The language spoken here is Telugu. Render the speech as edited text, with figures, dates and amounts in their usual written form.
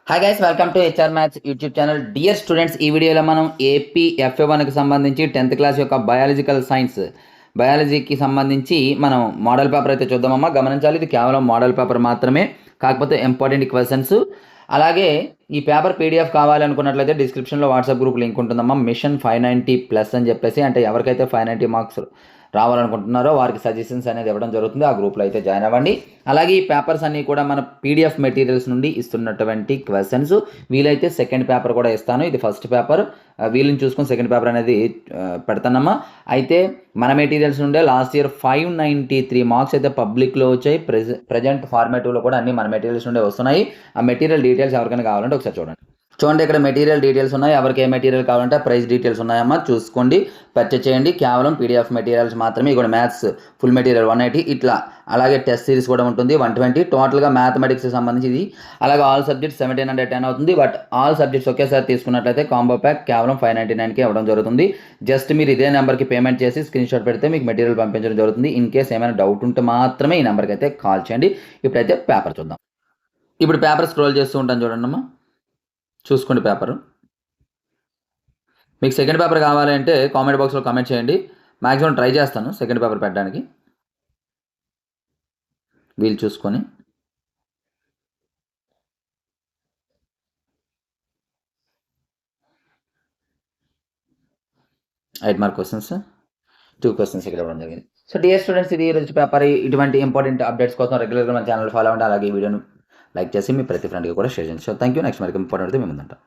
Hi guys, welcome to HR maths YouTube channel. Dear students, ఈ వీడియోలో మనం ఏపీ FA1కి సంబంధించి 10th క్లాస్ యొక్క బయాలజీకి సంబంధించి మనం మోడల్ పేపర్ అయితే చూద్దామమ్మా. గమనించాలి, ఇది కేవలం మోడల్ పేపర్ మాత్రమే, కాకపోతే ఇంపార్టెంట్ క్వశ్చన్స్. అలాగే ఈ పేపర్ PDF కావాలి అనుకున్నట్లయితే డిస్క్రిప్షన్లో వాట్సాప్ గ్రూప్ లింక్ ఉంటుందమ్మా. మిషన్ 590+ అని చెప్పేసి, అంటే ఎవరికైతే 590 మార్క్స్ రావాలనుకుంటున్నారో వారికి సజెషన్స్ అనేది ఇవ్వడం జరుగుతుంది. ఆ గ్రూప్లో అయితే జాయిన్ అవ్వండి. అలాగే ఈ పేపర్స్ అన్నీ కూడా మన PDF మెటీరియల్స్ నుండి ఇస్తున్నటువంటి క్వశ్చన్స్. వీలైతే సెకండ్ పేపర్ కూడా ఇస్తాను. ఇది ఫస్ట్ పేపర్, వీళ్ళని చూసుకొని సెకండ్ పేపర్ అనేది పెడతానమ్మా. అయితే మన మెటీరియల్స్ నుండే లాస్ట్ ఇయర్ 593 మార్క్స్ అయితే పబ్లిక్లో వచ్చాయి. ప్రజెంట్ ఫార్మేటివ్లో కూడా అన్ని మన మెటీరియల్స్ నుండే వస్తున్నాయి. ఆ మెటీరియల్ డీటెయిల్స్ ఎవరికైనా కావాలంటే ఒకసారి చూడండి. ఇక్కడ మెటీరియల్ డీటెయిల్స్ ఉన్నాయి. ఎవరికి ఏ మెటీరియల్ కావాలంటే ప్రైస్ డీటెయిల్స్ ఉన్నాయమ్మా, చూసుకోండి, పర్చేజ్ చేయండి. కేవలం PDF మెటీరియల్స్ మాత్రమే. ఇక్కడ మ్యాథ్స్ ఫుల్ మెటీరియల్ 180 ఇట్లా, అలాగే టెస్ట్ సిరీస్ కూడా ఉంటుంది 120. టోటల్గా మ్యాథమెటిక్స్కి సంబంధించి ఇది. అలాగే ఆల్ సబ్జెక్ట్స్ 1710 అవుతుంది. బట్ ఆల్ సబ్జెక్ట్స్ ఒకేసారి తీసుకున్నట్లయితే కాంబో ప్యాక్ కేవలం 599కి ఇవ్వడం జరుగుతుంది. జస్ట్ మీరు ఇదే నెంబర్కి పేమెంట్ చేసి స్క్రీన్ షాట్ పెడితే మీకు మెటీరియల్ పంపించడం జరుగుతుంది. ఇన్ కేస్ ఏమైనా డౌట్ ఉంటే మాత్రమే ఈ నెంబర్కి అయితే కాల్ చేయండి. ఇప్పుడైతే పేపర్ చూద్దాం. ఇప్పుడు పేపర్ స్క్రోల్ చేస్తూ ఉంటాను, చూడండి అమ్మా, చూసుకోండి పేపరు. మీకు సెకండ్ పేపర్ కావాలంటే కామెంట్ బాక్స్లో కామెంట్ చేయండి. మ్యాక్సిమం ట్రై చేస్తాను సెకండ్ పేపర్ పెట్టడానికి, వీలు చూసుకొని. ఎయిట్ మార్క్ క్వశ్చన్స్, 2 క్వశ్చన్స్ ఇక్కడ ఇవ్వడం జరిగింది. సో డియర్ స్టూడెంట్స్, ఇది ఈరోజు పేపర్. ఇటువంటి ఇంపార్టెంట్ అప్డేట్స్ కోసం రెగ్యులర్గా మన ఛానల్ ఫాలో అవ్వండి. అలాగే ఈ వీడియోను లైక్ చేసి మీ ప్రతి ఫ్రెండ్కి కూడా షేర్ చేయండి. So thank you. నెక్స్ట్ మరికి ఇంపార్టెంట్ అయితే మేము ముందుంటాం.